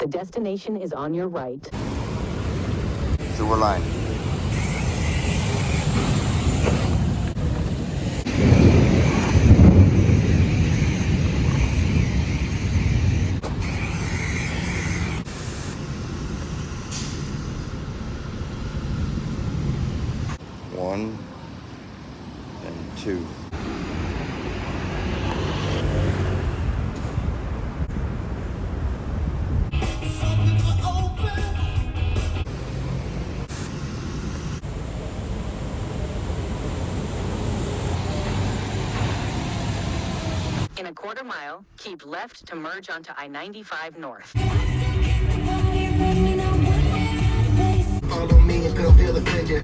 The destination is on your right. Sewer line. One and two. In a quarter mile, keep left to merge onto I-95 North. Follow me and come feel the fidget.